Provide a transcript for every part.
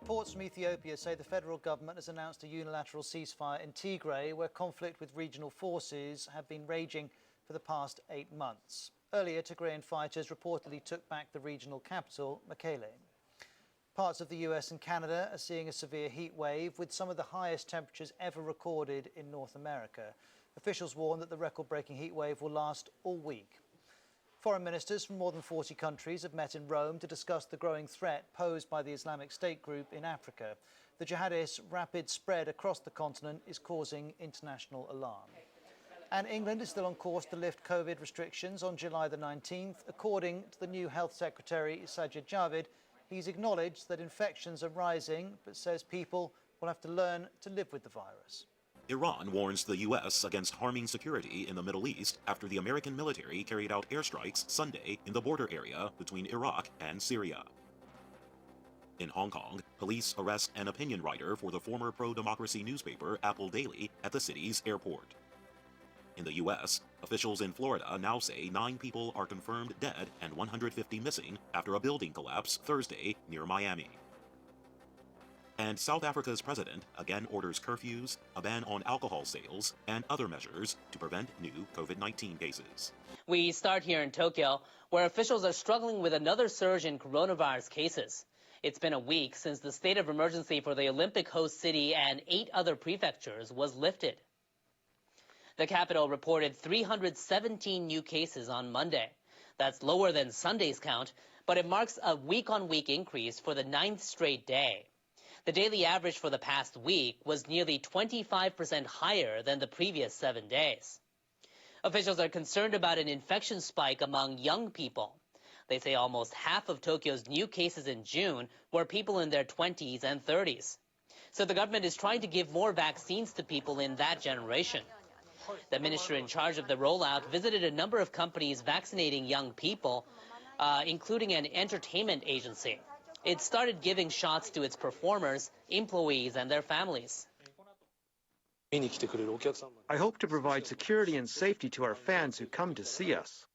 Reports from Ethiopia say the federal government has announced a unilateral ceasefire in Tigray, where conflict with regional forces have been raging for the past 8 months. Earlier, Tigrayan fighters reportedly took back the regional capital, Mekelle. Parts of the US and Canada are seeing a severe heat wave, with some of the highest temperatures ever recorded in North America. Officials warn that the record-breaking heat wave will last all week. Foreign ministers from more than 40 countries have met in Rome to discuss the growing threat posed by the Islamic State group in Africa. The jihadists' rapid spread across the continent is causing international alarm. And England is still on course to lift COVID restrictions on July the 19th. According to the new Health Secretary, Sajid Javid, he's acknowledged that infections are rising, but says people will have to learn to live with the virus. Iran warns the U.S. against harming security in the Middle East after the American military carried out airstrikes Sunday in the border area between Iraq and Syria. In Hong Kong, police arrest an opinion writer for the former pro-democracy newspaper Apple Daily at the city's airport. In the U.S., officials in Florida now say 9 people are confirmed dead and 150 missing after a building collapse Thursday near Miami. And South Africa's president again orders curfews, a ban on alcohol sales, and other measures to prevent new COVID-19 cases. We start here in Tokyo, where officials are struggling with another surge in coronavirus cases. It's been a week since the state of emergency for the Olympic host city and 8 other prefectures was lifted. The capital reported 317 new cases on Monday. That's lower than Sunday's count, but it marks a week-on-week increase for the 9th straight day. The daily average for the past week was nearly 25% higher than the previous 7 days. Officials are concerned about an infection spike among young people. They say almost half of Tokyo's new cases in June were people in their 20s and 30s. So the government is trying to give more vaccines to people in that generation. The minister in charge of the rollout visited a number of companies vaccinating young people, including an entertainment agency. It started giving shots to its performers, employees, and their families. I hope to provide security and safety to our fans who come to see us.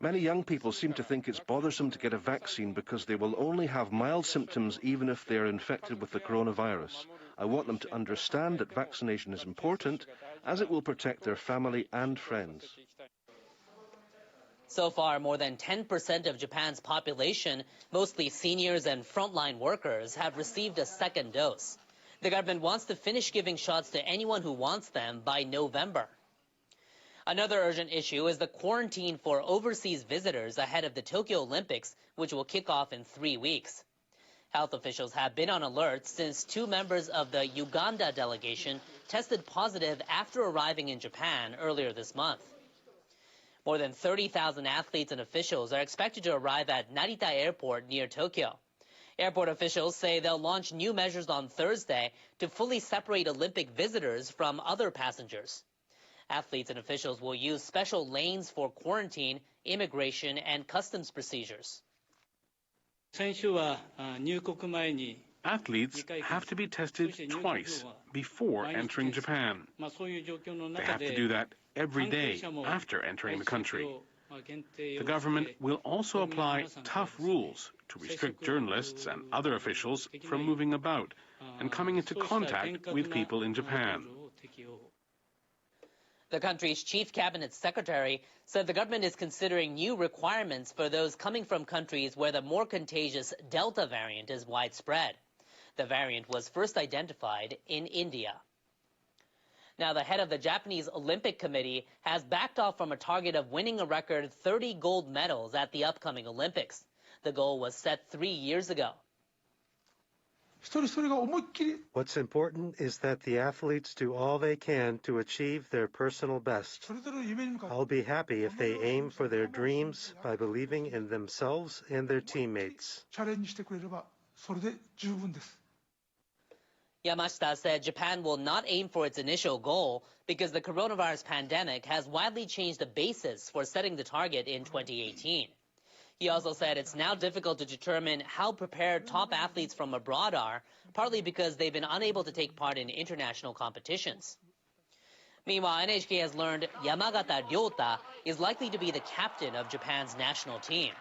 Many young people seem to think it's bothersome to get a vaccine because they will only have mild symptoms even if they are infected with the coronavirus. I want them to understand that vaccination is important, as it will protect their family and friends. So far, more than 10% of Japan's population, mostly seniors and frontline workers, have received a second dose. The government wants to finish giving shots to anyone who wants them by November. Another urgent issue is the quarantine for overseas visitors ahead of the Tokyo Olympics, which will kick off in 3 weeks. Health officials have been on alert since 2 members of the Uganda delegation tested positive after arriving in Japan earlier this month. More than 30,000 athletes and officials are expected to arrive at Narita Airport near Tokyo. Airport officials say they'll launch new measures on Thursday to fully separate Olympic visitors from other passengers. Athletes and officials will use special lanes for quarantine, immigration, and customs procedures. Athletes have to be tested twice before entering Japan. They have to do that every day after entering the country. The government will also apply tough rules to restrict journalists and other officials from moving about and coming into contact with people in Japan. The country's chief cabinet secretary said the government is considering new requirements for those coming from countries where the more contagious Delta variant is widespread. The variant was first identified in India. Now, the head of the Japanese Olympic Committee has backed off from a target of winning a record 30 gold medals at the upcoming Olympics. The goal was set 3 years ago. What's important is that the athletes do all they can to achieve their personal best. I'll be happy if they aim for their dreams by believing in themselves and their teammates. Yamashita said Japan will not aim for its initial goal because the coronavirus pandemic has widely changed the basis for setting the target in 2018. He also said it's now difficult to determine how prepared top athletes from abroad are, partly because they've been unable to take part in international competitions. Meanwhile, NHK has learned Yamagata Ryota is likely to be the captain of Japan's national team.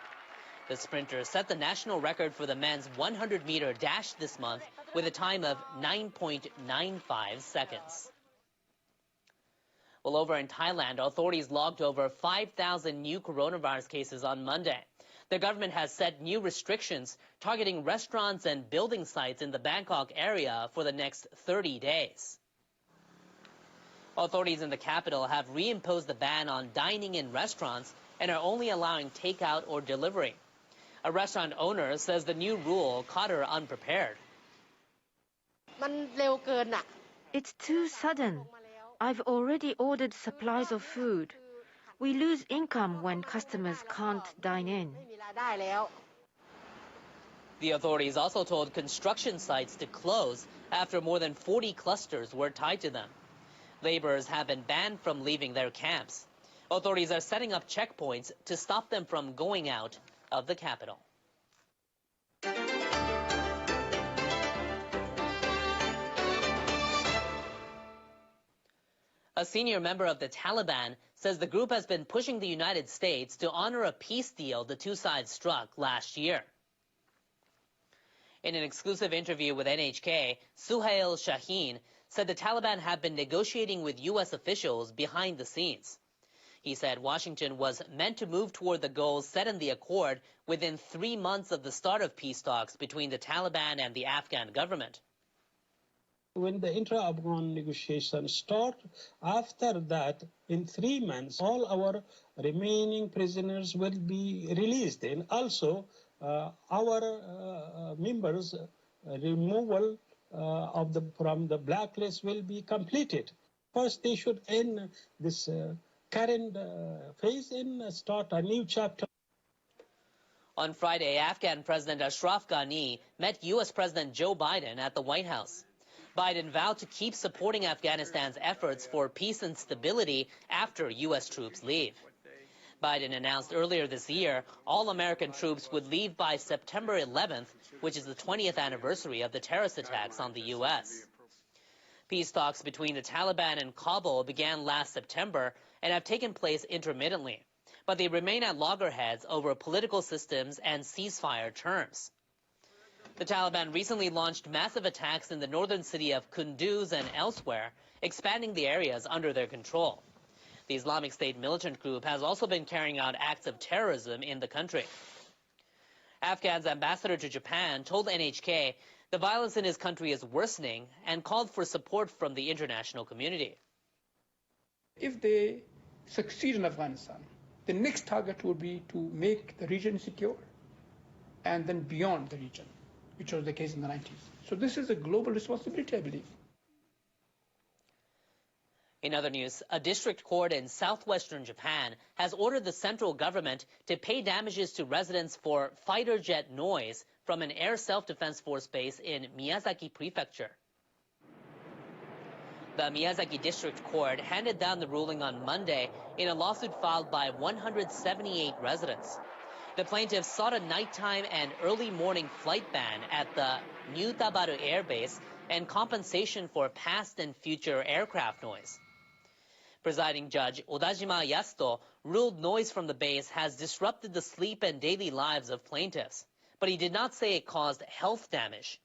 The sprinter set the national record for the men's 100-meter dash this month with a time of 9.95 seconds. Well, over in Thailand, authorities logged over 5,000 new coronavirus cases on Monday. The government has set new restrictions targeting restaurants and building sites in the Bangkok area for the next 30 days. Authorities in the capital have reimposed the ban on dining in restaurants and are only allowing takeout or delivery. A restaurant owner says the new rule caught her unprepared. It's too sudden. I've already ordered supplies of food. We lose income when customers can't dine in. The authorities also told construction sites to close after more than 40 clusters were tied to them. Laborers have been banned from leaving their camps. Authorities are setting up checkpoints to stop them from going out of the capital. A senior member of the Taliban says the group has been pushing the United States to honor a peace deal the two sides struck last year. In an exclusive interview with NHK, Suhail Shaheen said the Taliban have been negotiating with U.S. officials behind the scenes. He said Washington was meant to move toward the goals set in the accord within 3 months of the start of peace talks between the Taliban and the Afghan government. When the intra-Afghan negotiations start, after that, in 3 months, all our remaining prisoners will be released. And also, our members' removal from the blacklist will be completed. First, they should end this current phase and start a new chapter. On Friday, Afghan President Ashraf Ghani met U.S. President Joe Biden at the White House. Biden vowed to keep supporting Afghanistan's efforts for peace and stability after U.S. troops leave. Biden announced earlier this year all American troops would leave by September 11th, which is the 20th anniversary of the terrorist attacks on the U.S. Peace talks between the Taliban and Kabul began last September and have taken place intermittently, but they remain at loggerheads over political systems and ceasefire terms. The Taliban recently launched massive attacks in the northern city of Kunduz and elsewhere, expanding the areas under their control. The Islamic State militant group has also been carrying out acts of terrorism in the country. Afghan's ambassador to Japan told NHK the violence in his country is worsening and called for support from the international community. If they succeed in Afghanistan, the next target would be to make the region secure and then beyond the region, which was the case in the 90s. So this is a global responsibility, I believe. In other news, a district court in southwestern Japan has ordered the central government to pay damages to residents for fighter jet noise from an air self-defense force base in Miyazaki Prefecture. The Miyazaki District Court handed down the ruling on Monday in a lawsuit filed by 178 residents. The plaintiffs sought a nighttime and early morning flight ban at the Nyutabaru Air Base and compensation for past and future aircraft noise. Presiding Judge Odajima Yasuto ruled noise from the base has disrupted the sleep and daily lives of plaintiffs, but he did not say it caused health damage.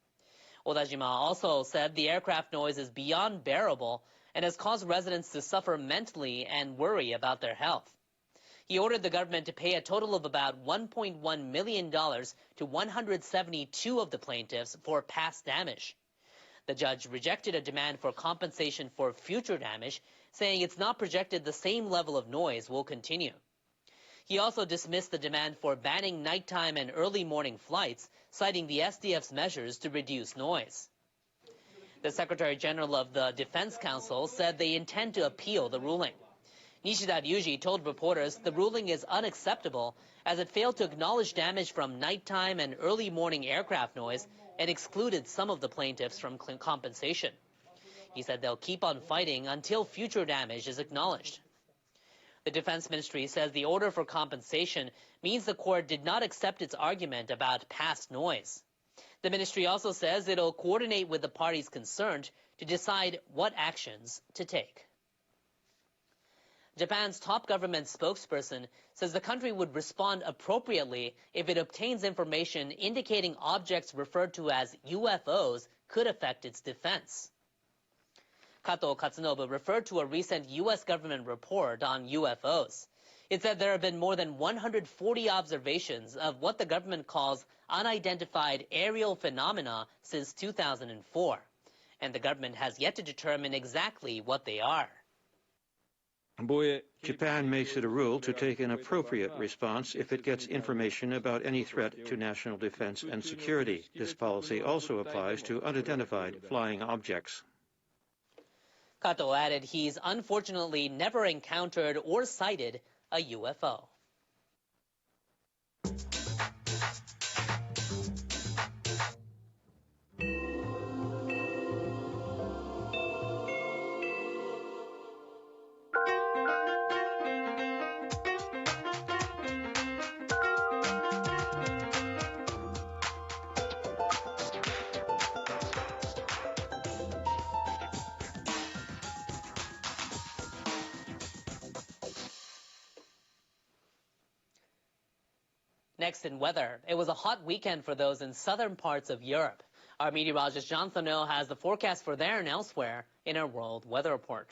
Odajima also said the aircraft noise is beyond bearable and has caused residents to suffer mentally and worry about their health. He ordered the government to pay a total of about $1.1 million to 172 of the plaintiffs for past damage. The judge rejected a demand for compensation for future damage, saying it's not projected the same level of noise will continue. He also dismissed the demand for banning nighttime and early morning flights, citing the SDF's measures to reduce noise. The Secretary General of the Defense Council said they intend to appeal the ruling. Nishida Ryuji told reporters the ruling is unacceptable as it failed to acknowledge damage from nighttime and early morning aircraft noise and excluded some of the plaintiffs from compensation. He said they'll keep on fighting until future damage is acknowledged. The Defense Ministry says the order for compensation means the court did not accept its argument about past noise. The ministry also says it'll coordinate with the parties concerned to decide what actions to take. Japan's top government spokesperson says the country would respond appropriately if it obtains information indicating objects referred to as UFOs could affect its defense. Kato Katsunobu referred to a recent U.S. government report on UFOs. It said there have been more than 140 observations of what the government calls unidentified aerial phenomena since 2004, and the government has yet to determine exactly what they are. Japan makes it a rule to take an appropriate response if it gets information about any threat to national defense and security. This policy also applies to unidentified flying objects. Kato added he's unfortunately never encountered or sighted a UFO. Next in weather, it was a hot weekend for those in southern parts of Europe. Our meteorologist Jean Thoneau has the forecast for there and elsewhere in our World Weather Report.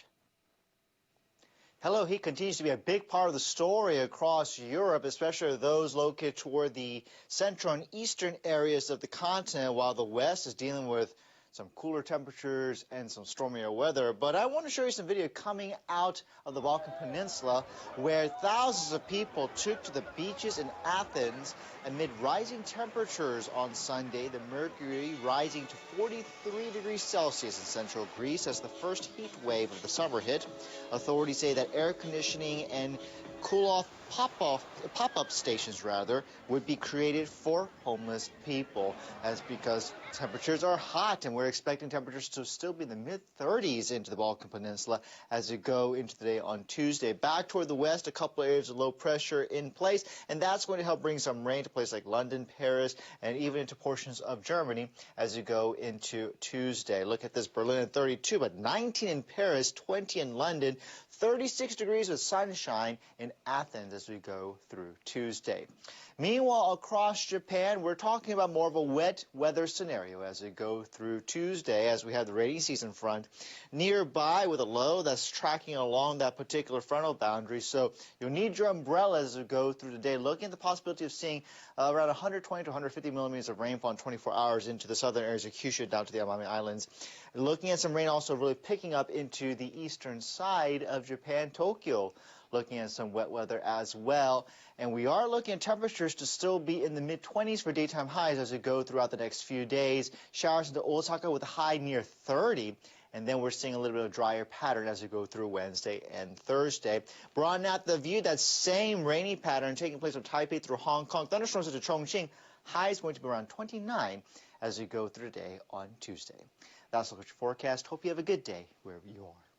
Hello, heat continues to be a big part of the story across Europe, especially those located toward the central and eastern areas of the continent, while the west is dealing with some cooler temperatures and some stormier weather. But I want to show you some video coming out of the Balkan Peninsula where thousands of people took to the beaches in Athens amid rising temperatures on Sunday, the mercury rising to 43 degrees Celsius in central Greece as the first heat wave of the summer hit. Authorities say that air conditioning and cool-off pop-up stations would be created for homeless people. That's because temperatures are hot, and we're expecting temperatures to still be in the mid-30s into the Balkan Peninsula as we go into the day on Tuesday. Back toward the west, a couple of areas of low pressure in place, and that's going to help bring some rain to places like London, Paris, and even into portions of Germany as we go into Tuesday. Look at this, Berlin at 32, but 19 in Paris, 20 in London, 36 degrees with sunshine in Athens as we go through Tuesday. Meanwhile, across Japan, we're talking about more of a wet weather scenario as we go through Tuesday, as we have the rainy season front nearby with a low that's tracking along that particular frontal boundary. So you'll need your umbrella as we go through the day, looking at the possibility of seeing around 120 to 150 millimeters of rainfall in 24 hours into the southern areas of Kyushu down to the Amami Islands. Looking at some rain also really picking up into the eastern side of Japan, Tokyo. Looking at some wet weather as well. And we are looking at temperatures to still be in the mid-20s for daytime highs as we go throughout the next few days. Showers into Osaka with a high near 30. And then we're seeing a little bit of drier pattern as we go through Wednesday and Thursday. Broaden out the view, that same rainy pattern taking place from Taipei through Hong Kong. Thunderstorms into Chongqing. High is going to be around 29 as we go through the day on Tuesday. That's the forecast. Hope you have a good day wherever you are.